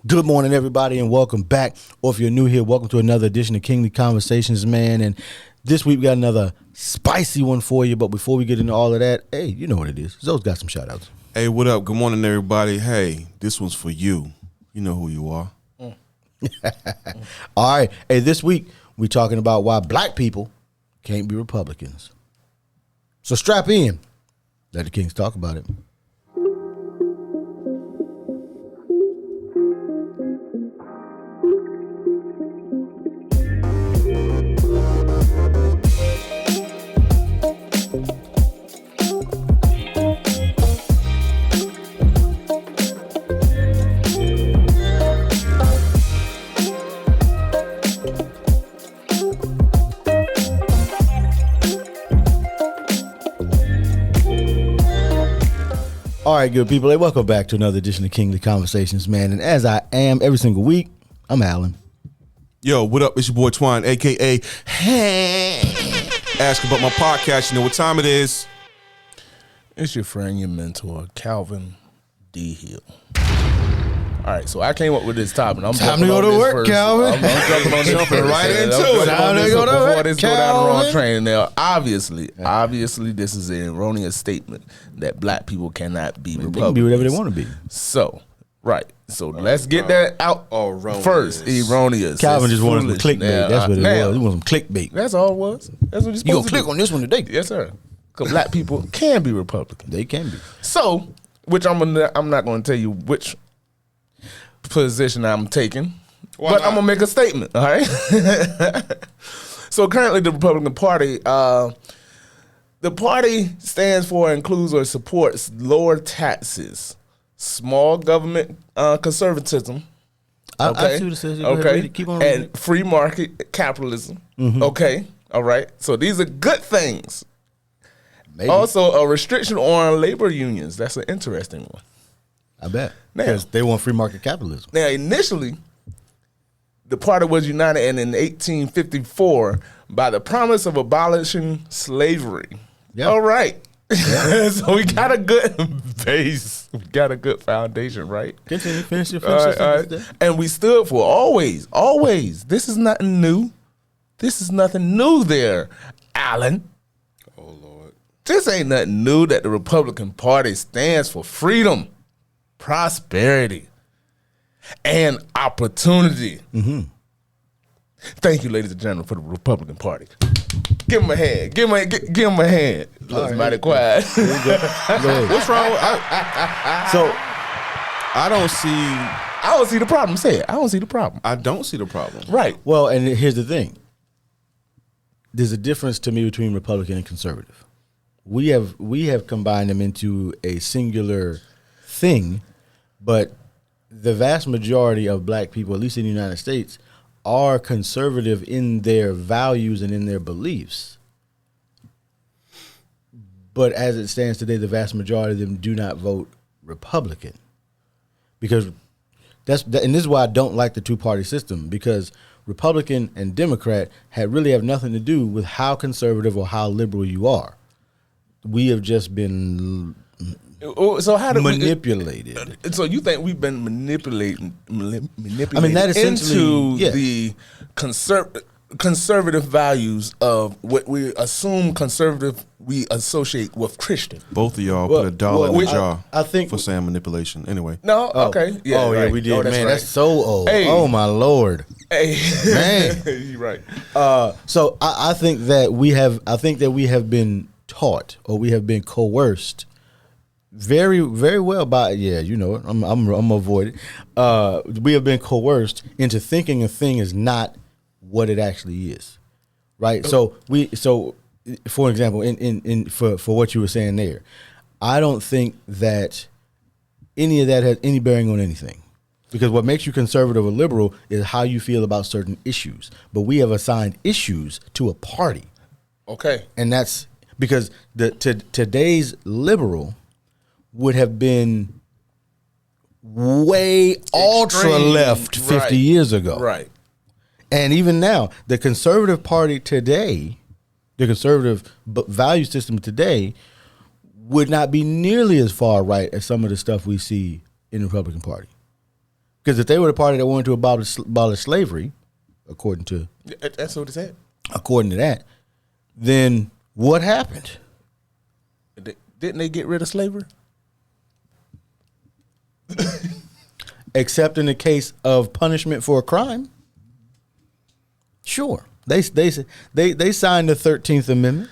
Good morning, everybody, and welcome back. Or if you're new here, welcome to another edition of Kingly Conversations, man. And this week we got another spicy one for you. But before we get into all of that, hey, you know what it is. Zoe's got some shout outs. Hey, what up? Good morning, everybody. Hey, this one's for you. You know who you are. All right. Hey, this week we're talking about why black people can't be Republicans. So strap in. Let the Kings talk about it. All right, good people. Hey, welcome back to another edition of Kingly Conversations, man. And as I am every single week, I'm Alan. Yo, what up? It's your boy Twine, a.k.a. Hey. Ask about my podcast. You know what time it is. It's your friend, your mentor, Calvin D. Hill. All right, so I came up with this topic. I'm Time to go to work, Calvin. I'm jumping on this first. Right into it. Time to go to work, Before this go down the wrong Calvin. train. Now, obviously, this is an erroneous statement that black people cannot be They Republicans. can be whatever they want to be. So, right. So let's get that out first. Erroneous. Calvin It's just wanted some foolish. clickbait. Now, That's what it now, was. He wanted some clickbait. That's all it was. That's what you're You supposed gonna to click do. on this one today? Yes, sir. Because black people can be Republicans. They can be. So, which I'm not going to tell you which position I'm taking, but I'm gonna make a statement. All right. So currently, the Republican Party, the party stands for, includes, or supports lower taxes, small government conservatism. I see what it says. Go ahead, Okay. read it. Keep on reading And it. free market capitalism. Okay. All right. So these are good things. Maybe. Also, a restriction on labor unions. That's an interesting one. I bet. Now- Because they want free market capitalism. Now, initially, the party was united in 1854 by the promise of abolishing slavery. Yeah. All right. So we got a good base. We got a good foundation, right? Continue. Finish your All right. And we stood for always. This is nothing new. This is nothing new there, Alan. Oh, Lord. This ain't nothing new that the Republican Party stands for freedom, prosperity, and opportunity. Thank you, ladies and gentlemen, for the Republican Party. Give them a hand. Give them a hand. Look, somebody quiet. Go ahead. What's wrong with So, I don't see. I don't see the problem. Say it. I don't see the problem. I don't see the problem. Right. well, and here's the thing. There's a difference to me between Republican and conservative. We have combined them into a singular thing, but the vast majority of black people, at least in the United States, are conservative in their values and in their beliefs. But as it stands today, the vast majority of them do not vote Republican. Because and this is why I don't like the two-party system, because Republican and Democrat really have nothing to do with how conservative or how liberal you are. We have just been So how do manipulated. So you think we've been manipulated? I mean, that essentially- into yeah. the conservative values of what we assume conservative we associate with Christian. Both of y'all Well, put a dollar in the well, jar I think- for saying manipulation. Anyway. No, okay, Yeah, right. we did. Oh, that's Man, right. that's so old. Hey. Oh my Lord. Hey, Man. you're right. So I think that we have been taught, or we have been coerced very, very well by, you know it. I'm gonna avoid it. We have been coerced into thinking a thing is not what it actually is. Right? So for example, for what you were saying there, I don't think that any of that has any bearing on anything. Because what makes you conservative or liberal is how you feel about certain issues. But we have assigned issues to a party. Okay. And that's because today's liberal would have been way ultra left 50 right. years ago. Right. And even now, the conservative party today, the conservative value system today, would not be nearly as far right as some of the stuff we see in the Republican Party. Because if they were the party that wanted to abolish slavery, according to That's what it said. according to that, then what happened? Didn't they get rid of slavery? Except in the case of punishment for a crime. Sure. They signed the 13th Amendment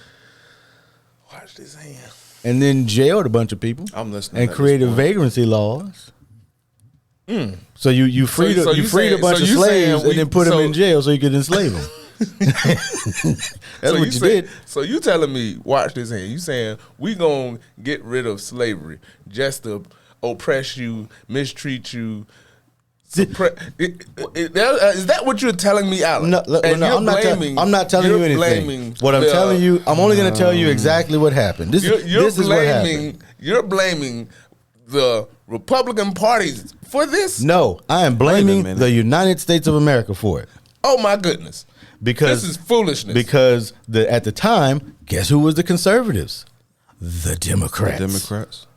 Watch this hand. and then jailed a bunch of people. I'm listening. And created vagrancy laws. So you freed So a bunch of slaves and then put them in jail so you could enslave them. That's what you did. So you telling me, watch this hand. You saying we gonna get rid of slavery just to oppress you, mistreat you? Is that what you're telling me, Alan? No, I'm not telling you anything. What I'm telling you, I'm only going to tell you exactly what happened. This is what happened. You're blaming the Republican Party for this? No, I am blaming the United States of America for it. Oh my goodness! Because this is foolishness. Because at the time, guess who was the conservatives? The Democrats.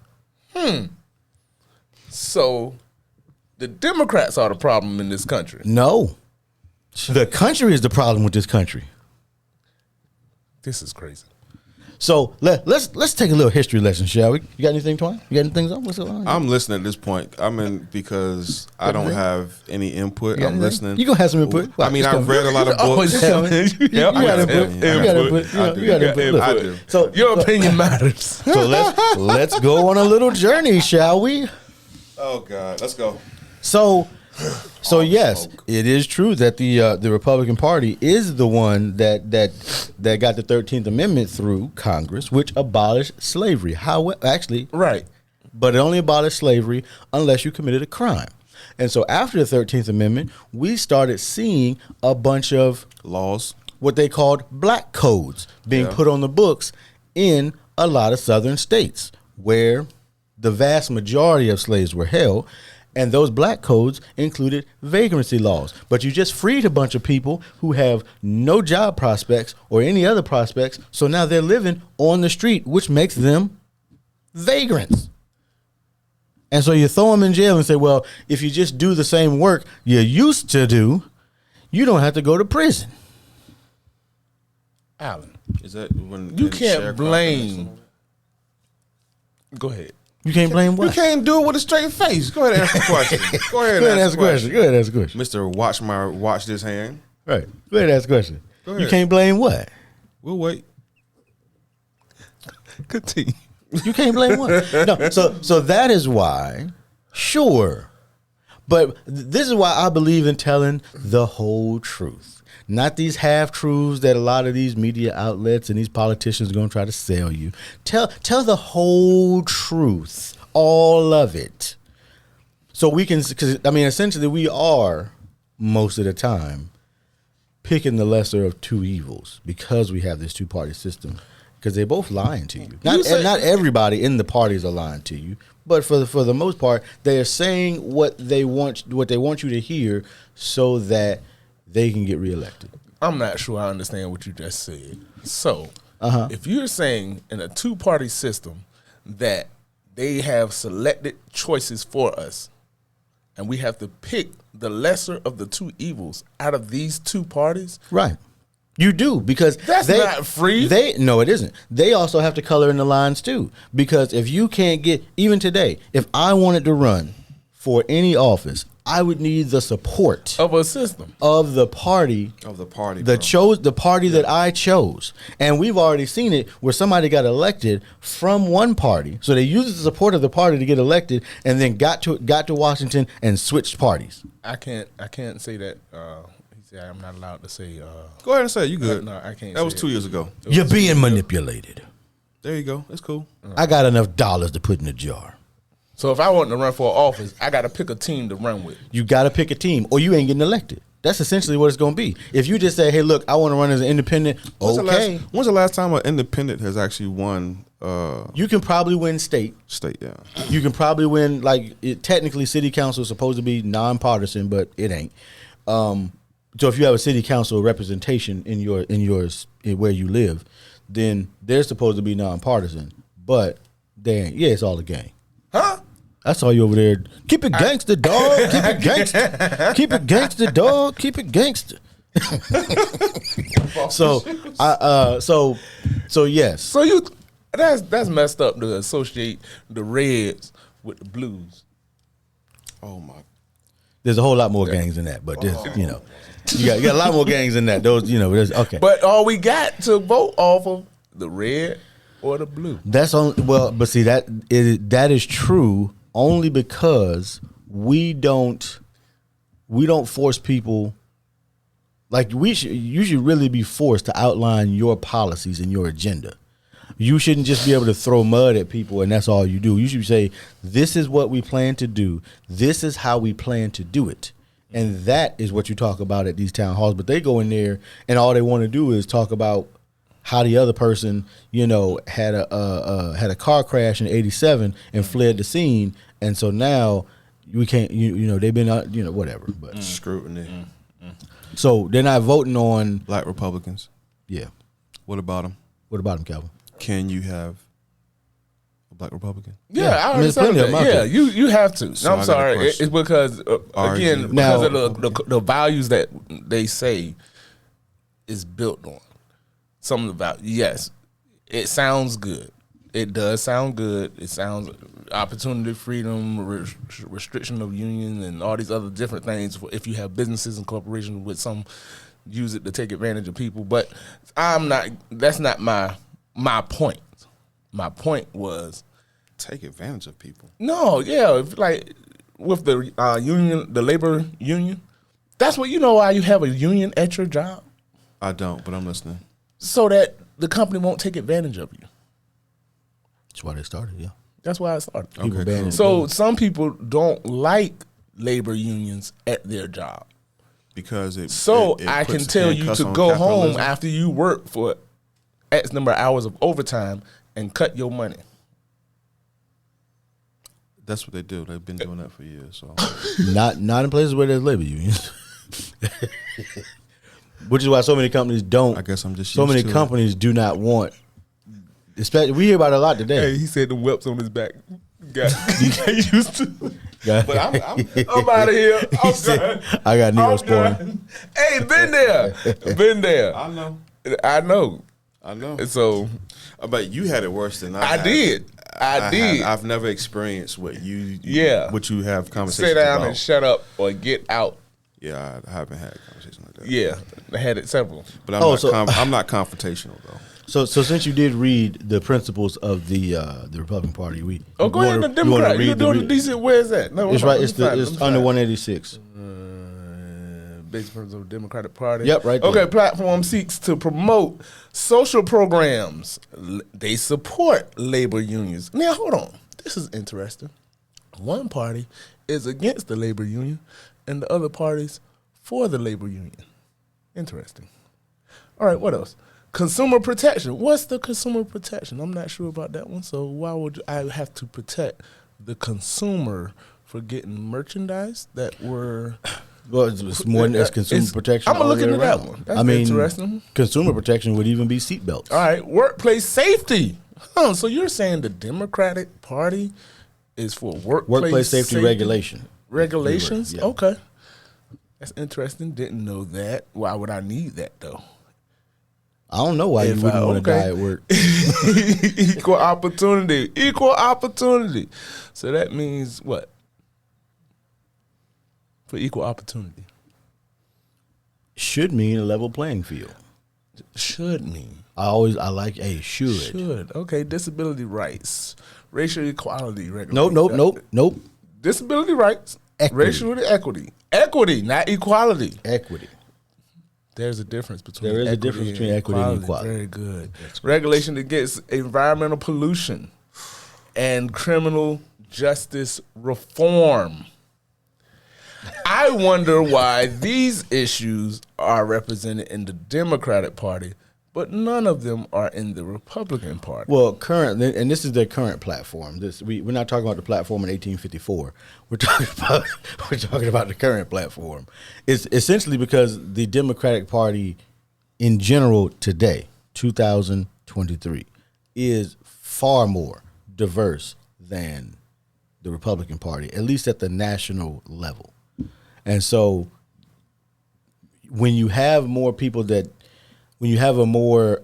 So the Democrats are the problem in this country. No, the country is the problem with this country. This is crazy. So let's take a little history lesson, shall we? You got anything, Twine? You got anything on? What's going on? I'm listening at this point. I'm in because I don't have any input. I'm listening. You gonna have some input? I mean, I've read a lot of books. You got input. You got input. I do. So your opinion matters. So let's go on a little journey, shall we? Oh God, let's go. So yes, it is true that the Republican Party is the one that got the 13th Amendment through Congress, which abolished slavery. Right. But it only abolished slavery unless you committed a crime. And so after the 13th Amendment, we started seeing a bunch of Laws. what they called black codes being put on the books in a lot of southern states where the vast majority of slaves were held. And those black codes included vagrancy laws. But you just freed a bunch of people who have no job prospects or any other prospects. So now they're living on the street, which makes them vagrants. And so you throw them in jail and say, well, if you just do the same work you used to do, you don't have to go to prison. Alan, Is that when you can't blame. Go ahead. You can't blame what? You can't do it with a straight face. Go ahead and ask the question. Go ahead and ask the question. Go ahead and ask the question. Mr. Watch this hand. Right. Go ahead and ask the question. Go ahead. You can't blame what? We'll wait. Continue. You can't blame what? No. So that is why, sure. But this is why I believe in telling the whole truth. Not these half-truths that a lot of these media outlets and these politicians are going to try to sell you. Tell the whole truth, all of it. So we can, because, I mean, essentially we are, most of the time, picking the lesser of two evils because we have this two-party system. Because they're both lying to you. Not everybody in the parties are lying to you, but for the most part, they are saying what they want you to hear so that they can get reelected. I'm not sure I understand what you just said. So, if you're saying in a two-party system that they have selected choices for us, and we have to pick the lesser of the two evils out of these two parties, right? You do, because that's not free. No, it isn't. They also have to color in the lines too, because if you can't get, even today, if I wanted to run for any office, I would need the support of a system of the party the party that I chose. And we've already seen it where somebody got elected from one party, so they used the support of the party to get elected, and then got to Washington and switched parties. I can't say that. He said I'm not allowed to say. Go ahead and say it. You good? No, I can't. That was 2 years ago. You're being manipulated. There you go. That's cool. I got enough dollars to put in a jar. So if I want to run for office, I got to pick a team to run with. You got to pick a team, or you ain't getting elected. That's essentially what it's going to be. If you just say, "Hey, look, I want to run as an independent," when's the last time an independent has actually won? You can probably win state. Yeah. You can probably win, technically, city council is supposed to be nonpartisan, but it ain't. So if you have a city council representation in where you live, then they're supposed to be nonpartisan, but they ain't. Yeah, it's all a game. Huh? I saw you over there. Keep it gangster, dog. Keep it gangster. Keep it gangster, dog. Keep it gangster. So yes. So that's messed up to associate the Reds with the Blues. Oh my. There's a whole lot more gangs than that, but there's, you know, you got a lot more gangs than that. Those, you know, there's okay. But all we got to vote off of the red or the blue. That's only but see that is true only because we don't force people. Like you should really be forced to outline your policies and your agenda. You shouldn't just be able to throw mud at people and that's all you do. You should say, this is what we plan to do. This is how we plan to do it. And that is what you talk about at these town halls. But they go in there and all they want to do is talk about how the other person, you know, had a car crash in '87 and fled the scene. And so now we can't, you know, they've been, you know, whatever. But Scrutiny. So they're not voting on Black Republicans. Yeah. What about them? What about them, Calvin? Can you have a Black Republican? Yeah, I mean, there's understand plenty of that. them Yeah, out you have to. So No, I I'm got a sorry. question. It's because again, Now- because of the values that they say is built on. Some of the values. Yes, it sounds good. It does sound good. It sounds opportunity, freedom, restriction of union, and all these other different things. If you have businesses and corporations with some use it to take advantage of people, but that's not my point. My point was Take advantage of people. no, yeah, like with the union, the labor union. That's what you know why you have a union at your job, I don't, but I'm listening. so that the company won't take advantage of you. That's why they started, yeah. That's why I started. People Okay, banning cool. So some people don't like labor unions at their job. Because it. So it I can puts tell you handcuffs to on go home capitalism. after you work for X number of hours of overtime and cut your money. That's what they do. They've been doing that for years. So Not in places where there's labor unions. Which is why so many companies don't. I guess I'm just so used many to it. companies do not want. Especially, we hear about it a lot today. He said the whelps on his back. Got used to. Yeah. But I'm out of here. I'm done. I got I'm Neosporin. done. Hey, been there. I know. I know. I know. So But you had it worse than I I had. did. I did. I've never experienced what you have conversations Sit down about. and shut up or get out. Yeah, I haven't had a conversation like that. Yeah, I had it several. But I'm not confrontational though. So since you did read the principles of the Republican Party, Go ahead, the Democrat. You doing the decent? Where is that? No, It's right. It's under 186. Basic principles of the Democratic Party. Yep, right there. Okay, platform seeks to promote social programs. They support labor unions. Now, hold on. This is interesting. One party is against the labor union, and the other party's for the labor union. Interesting. All right, what else? Consumer protection. What's the consumer protection? I'm not sure about that one. So why would I have to protect the consumer for getting merchandise that were... Well, it's more than that's consumer protection. I'm gonna all look the way into that around. one. That's interesting. Consumer protection would even be seatbelts. All right, workplace safety. So you're saying the Democratic Party is for Workplace safety regulation. regulations? Yeah. Okay, that's interesting. Didn't know that. Why would I need that though? I don't know why you If wouldn't I- want to okay. die at work. Equal opportunity. Equal opportunity. So that means what? For equal opportunity. Should mean a level playing field. Should mean. I like should. Should. Okay, disability rights. Racial equality regulation. Nope. Disability rights. Equity. Racial equity. Equity, not equality. Equity. There's a difference between There is a difference between equity and equality. Very good. Regulation against environmental pollution and criminal justice reform. I wonder why these issues are represented in the Democratic Party, but none of them are in the Republican Party. Well, and this is their current platform. We're not talking about the platform in 1854. We're talking about the current platform. It's essentially because the Democratic Party, in general, today, 2023, is far more diverse than the Republican Party, at least at the national level. And so when you have more people when you have a more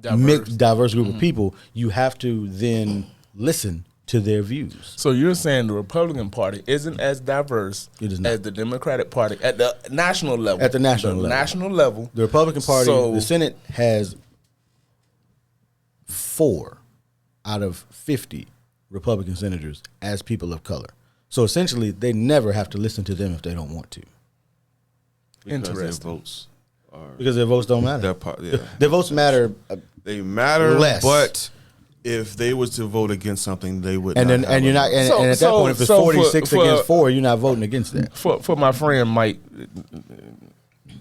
diverse group of people, you have to then listen to their views. So you're saying the Republican Party isn't as diverse as the Democratic Party at the national level? At the national level. The Republican Party, the Senate has 4 out of 50 Republican senators as people of color. So essentially, they never have to listen to them if they don't want to. Interesting. Because their votes don't matter. Their votes matter. They matter less. But if they was to vote against something, they would. And at that point, if it's 46 against 4, you're not voting against that. For my friend Mike,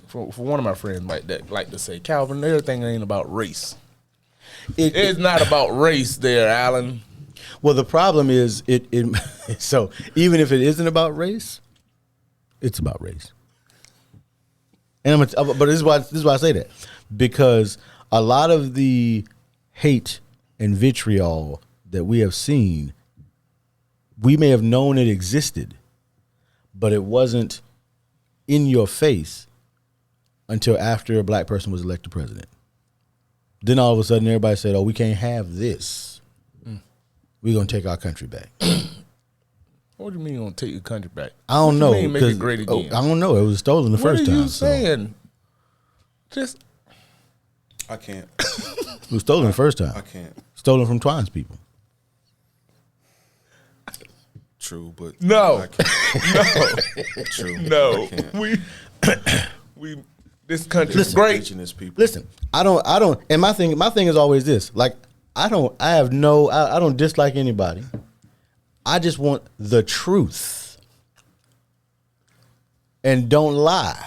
for one of my friends Mike that like to say, Calvin, everything ain't about race. It's not about race, there, Alan. Well, the problem is so even if it isn't about race, it's about race. And but this is why I say that, because a lot of the hate and vitriol that we have seen, we may have known it existed, but it wasn't in your face until after a black person was elected president. Then all of a sudden everybody said, oh, we can't have this. We're going to take our country back. What do you mean you're going to take your country back? I don't know. Make it great again? I don't know. It was stolen the first time. What are you saying? Just... I can't. It was stolen the first time. I can't. Stolen from Twine's people. True, but... No. No. True. No. We this country is great. Listen, I don't, and my thing is always this. Like, I don't dislike anybody. I just want the truth. And don't lie.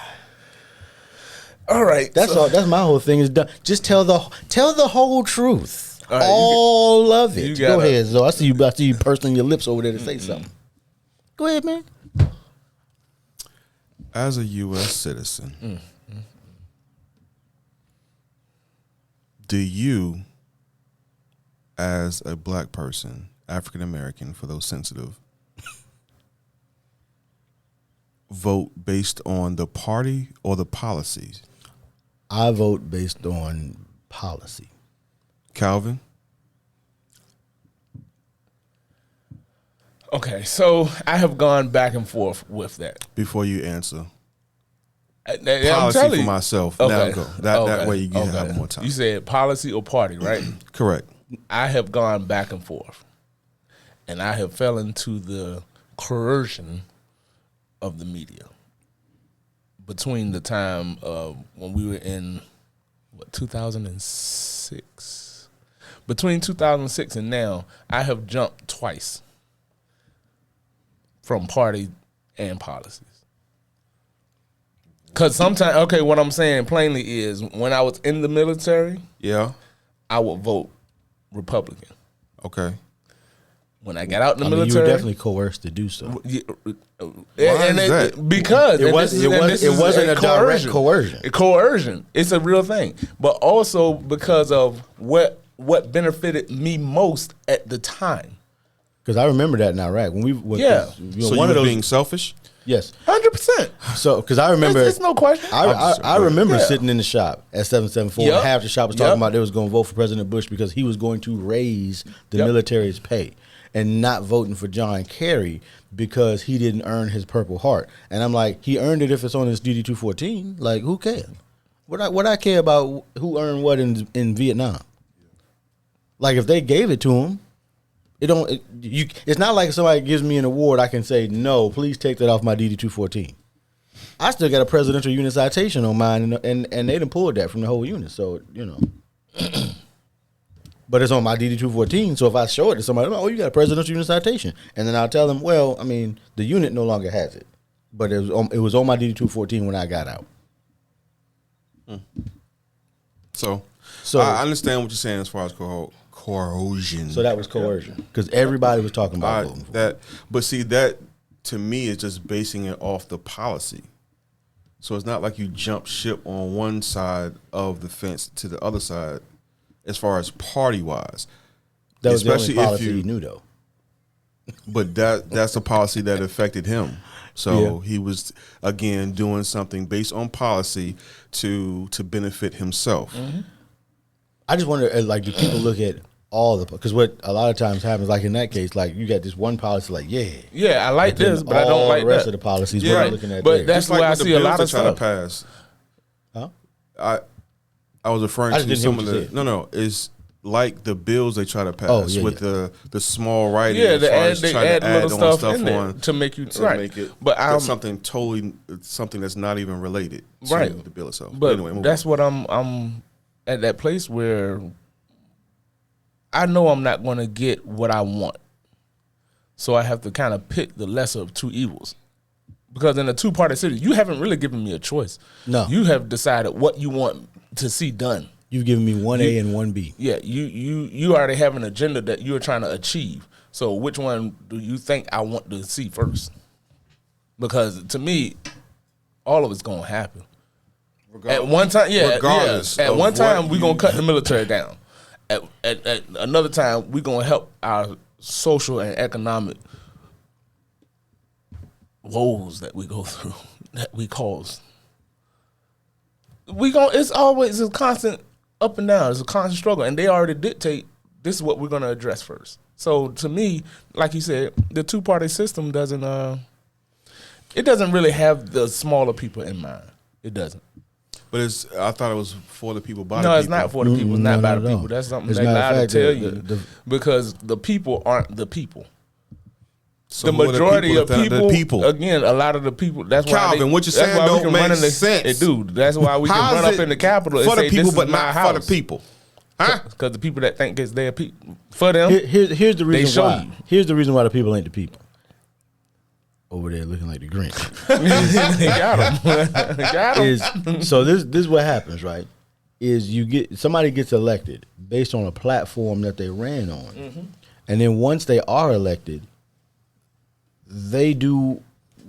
All right. That's all. That's my whole thing is done. Just tell the whole truth. All of it. Go ahead, Zoe. I see you pursing your lips over there to say something. Go ahead, man. As a U.S. citizen, do you, as a black person, African American, for those sensitive, vote based on the party or the policies? I vote based on policy. Calvin? Okay, so I have gone back and forth with that. Before you answer, policy for myself. Okay. Now go. That way you can have more time. You said policy or party, right? Correct. I have gone back and forth, and I have fell into the coercion of the media between the time of when we were in 2006. Between 2006 and now, I have jumped twice from party and policies. Because sometimes, what I'm saying plainly is when I was in the military, I would vote Republican. Okay. When I got out in the military, you were definitely coerced to do so. Because it wasn't a direct coercion. Coercion, it's a real thing, but also because of what benefited me most at the time. Because I remember that in Iraq when we so one of those being selfish. Yes, 100%. So because I remember, it's no question. I remember sitting in the shop at 774, and half the shop was talking about they was going to vote for President Bush because he was going to raise the military's pay, and not voting for John Kerry because he didn't earn his Purple Heart. And I'm like, he earned it if it's on his DD 214. Like, who cares? What I care about who earned what in Vietnam? Like, if they gave it to him, it's not like if somebody gives me an award, I can say, no, please take that off my DD 214. I still got a presidential unit citation on mine, and they done pulled that from the whole unit. So, but it's on my DD 214. So if I show it to somebody, you got a presidential unit citation, and then I'll tell them, well, I mean, the unit no longer has it, but it was on my DD 214 when I got out. So I understand what you're saying as far as coercion. So that was coercion because everybody was talking about voting for that. But see, that to me is just basing it off the policy. So it's not like you jump ship on one side of the fence to the other side, as far as party wise. That was especially the only policy you knew, though. But that's a policy that affected him. So he was, again, doing something based on policy to benefit himself. Mm-hmm. I just wonder, like, do people look at all the, because what a lot of times happens, like in that case, like you got this one policy, like I like this, but I don't like the rest that. of the policies. Yeah, we're right. looking at But there. that's Just why I with the see a bills lot they of try stuff. to pass. Huh? I was referring I just to didn't some hear of what you the said. no, it's like the bills they try to pass with the small writing. Yeah, as far as they trying add to add little on stuff in there on to make you to make it, But that's something that's not even related to the bill itself. But anyway, that's what I'm at that place where I know I'm not going to get what I want, so I have to kind of pick the lesser of two evils. Because in a two-party city, you haven't really given me a choice. No, you have decided what you want to see done. You've given me 1A and 1B. Yeah, you already have an agenda that you're trying to achieve. So which one do you think I want to see first? Because to me, all of it's gonna happen. At one time, regardless. At one time, we're gonna cut the military down. At another time, we're gonna help our social and economic woes that we go through, that we cause. It's always a constant up and down. It's a constant struggle, and they already dictate this is what we're going to address first. So to me, like you said, the two-party system doesn't really have the smaller people in mind. It doesn't. But I thought it was for the people, by the No, people. it's not for the people. It's not by the people. That's something they lie to tell you. Because the people aren't the people. So the majority of people, again, a lot of the people. That's Calvin, why what you're saying don't make sense. Dude, that's why we can run up in the Capitol and for say the people, this but is my not house. for the people. Huh? Because the people that think it's their people, for them, here's the reason they show why. you. Here's the reason why the people ain't the people. Over there looking like the Grinch. They got him. So this is what happens, right? Is somebody gets elected based on a platform that they ran on, and then once they are elected, they do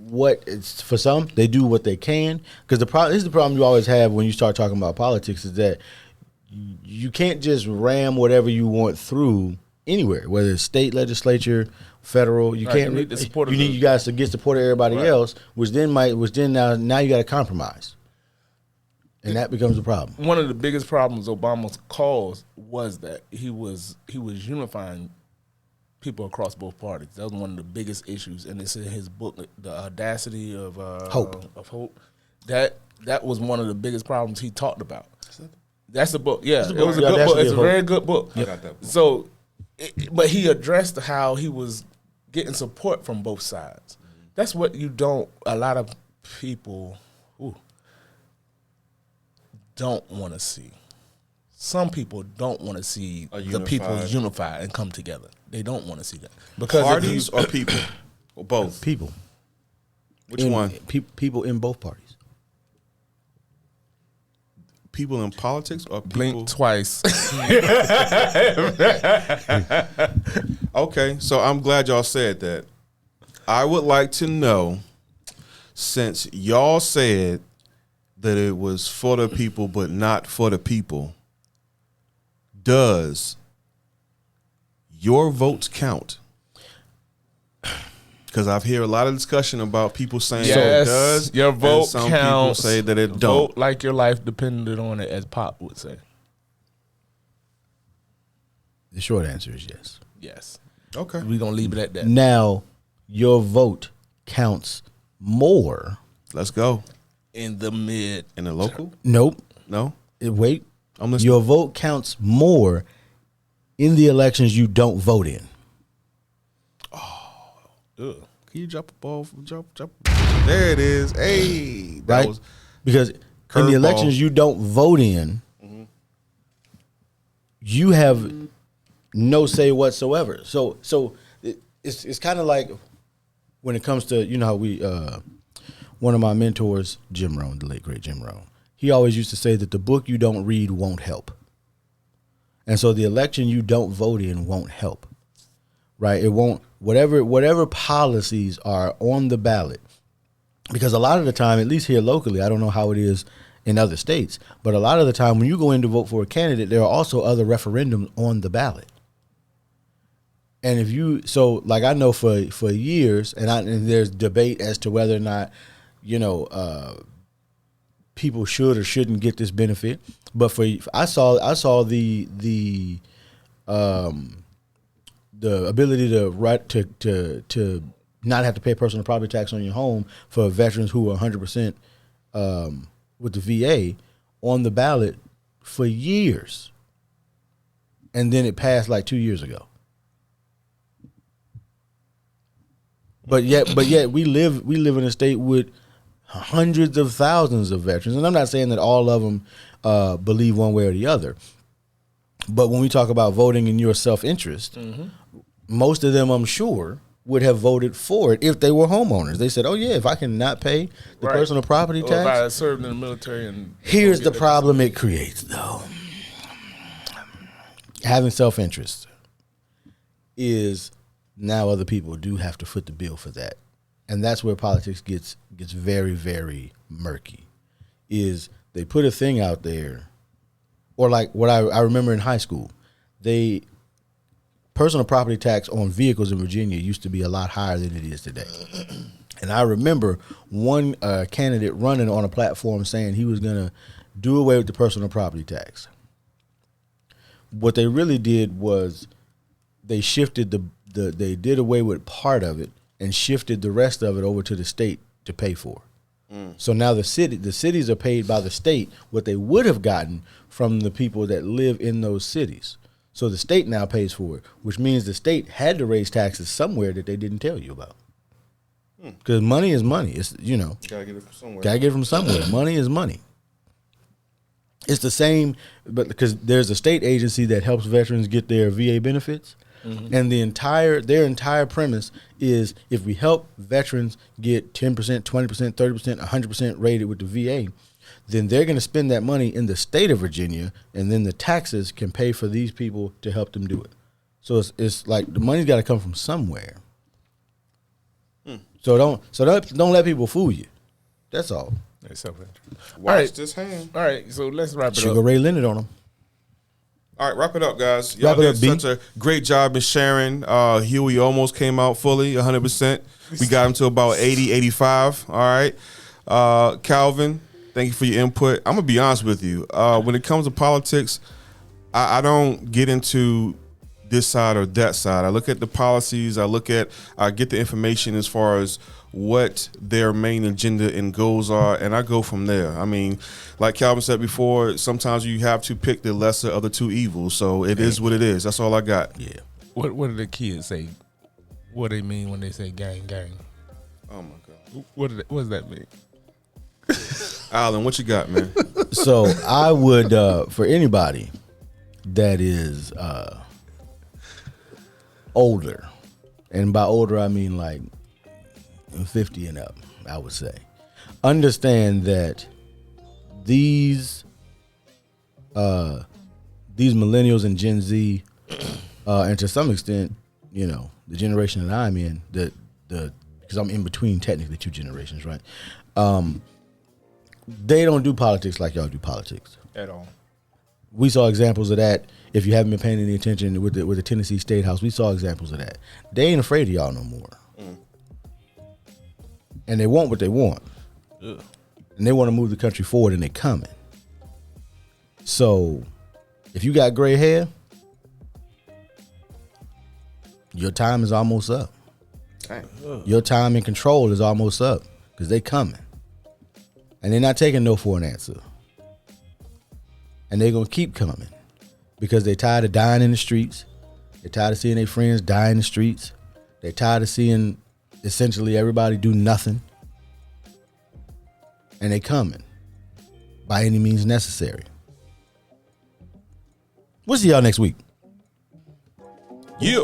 for some they do what they can, because this is the problem you always have when you start talking about politics, is that you can't just ram whatever you want through anywhere, whether it's state legislature, federal. You can't. You need the support of you guys to get support of everybody else, which then now you got to compromise, and that becomes a problem. One of the biggest problems Obama caused was that he was unifying people across both parties. That was one of the biggest issues, and it's in his book, The Audacity of Hope. That was one of the biggest problems he talked about. That's the book. Yeah, it was a The good book. Audacity It's of a Hope. very good book. I got that book. So, but he addressed how he was getting support from both sides. That's what a lot of people don't want to see. Some people don't want to see the people unify and come together. They don't want to see that. Because parties or people? Or both? People. Which one? People in both parties. People in politics or people? Blink twice. Okay, so I'm glad y'all said that. I would like to know, since y'all said that it was for the people but not for the people, does your votes count? Because I've heard a lot of discussion about people saying Yes, it does. your vote and some counts. people say that it don't. Vote like your life depended on it, as Pop would say. The short answer is yes. Yes. Okay. We're going to leave it at that. Now, your vote counts more. Let's go. In the mid. In the local? Nope. No? Wait. I'm listening. Your vote counts more in the elections you don't vote in. Ugh. Can you drop a ball? Drop. There it is. Hey. That Right? was Because in curveball. the elections you don't vote in, you have no say whatsoever. So it's kind of like when it comes to, how we one of my mentors, Jim Rohn, the late great Jim Rohn, he always used to say that the book you don't read won't help. And so the election you don't vote in won't help. Right? It won't, whatever policies are on the ballot, because a lot of the time, at least here locally, I don't know how it is in other states, but a lot of the time when you go in to vote for a candidate, there are also other referendums on the ballot. And if you like I know for years, and there's debate as to whether or not people should or shouldn't get this benefit. But I saw the ability to not have to pay personal property tax on your home for veterans who are 100% with the VA on the ballot for years, and then it passed like 2 years ago. But yet we live in a state with hundreds of thousands of veterans, and I'm not saying that all of them believe one way or the other. But when we talk about voting in your self-interest, most of them, I'm sure, would have voted for it if they were homeowners. They said, "Oh yeah, if I can not pay the personal property tax." If I served in the military, and here's the problem it creates, though. Having self-interest is now other people do have to foot the bill for that, and that's where politics gets very, very murky. Is they put a thing out there, or like what I remember in high school, personal property tax on vehicles in Virginia used to be a lot higher than it is today. And I remember one candidate running on a platform saying he was going to do away with the personal property tax. What they really did was they shifted they did away with part of it and shifted the rest of it over to the state to pay for. So now the cities are paid by the state what they would have gotten from the people that live in those cities. So the state now pays for it, which means the state had to raise taxes somewhere that they didn't tell you about. Because money is money. It's Gotta get it from somewhere. Gotta get it from somewhere. Money is money. It's the same, but because there's a state agency that helps veterans get their VA benefits, and their entire premise is if we help veterans get 10%, 20%, 30%, 100% rated with the VA, then they're going to spend that money in the state of Virginia, and then the taxes can pay for these people to help them do it. So it's like the money's got to come from somewhere. So don't let people fool you. That's all. Watch this hand. All right, so let's wrap it Sugar up. Ray Leonard on them. All right, wrap it up, guys. Y'all did such a great job in sharing. Huey almost came out fully, 100%. We got him to about 80, 85. All right. Calvin, thank you for your input. I'm going to be honest with you. When it comes to politics, I don't get into this side or that side. I look at the policies. I get the information as far as what their main agenda and goals are, and I go from there. I mean, like Calvin said before, sometimes you have to pick the lesser of the two evils. So it is what it is. That's all I got. Yeah. What do the kids say? What do they mean when they say gang, gang? Oh, my God. What does that mean? Alan, what you got, man? So I would, for anybody that is older, and by older I mean like 50 and up, I would say, understand that these millennials and Gen Z, and to some extent, the generation that I'm in, because I'm in between technically two generations, right? They don't do politics like y'all do politics At all. We saw examples of that. If you haven't been paying any attention with the Tennessee State House, we saw examples of that. They ain't afraid of y'all no more. And they want what they want. Ugh. And they want to move the country forward, and they're coming. So if you got gray hair, your time is almost up. Dang. Your time in control is almost up, because they coming. And they're not taking no for an answer. And they're going to keep coming, because they're tired of dying in the streets. They're tired of seeing their friends die in the streets. They're tired of seeing essentially everybody do nothing. And they coming by any means necessary. We'll see y'all next week. Yeah.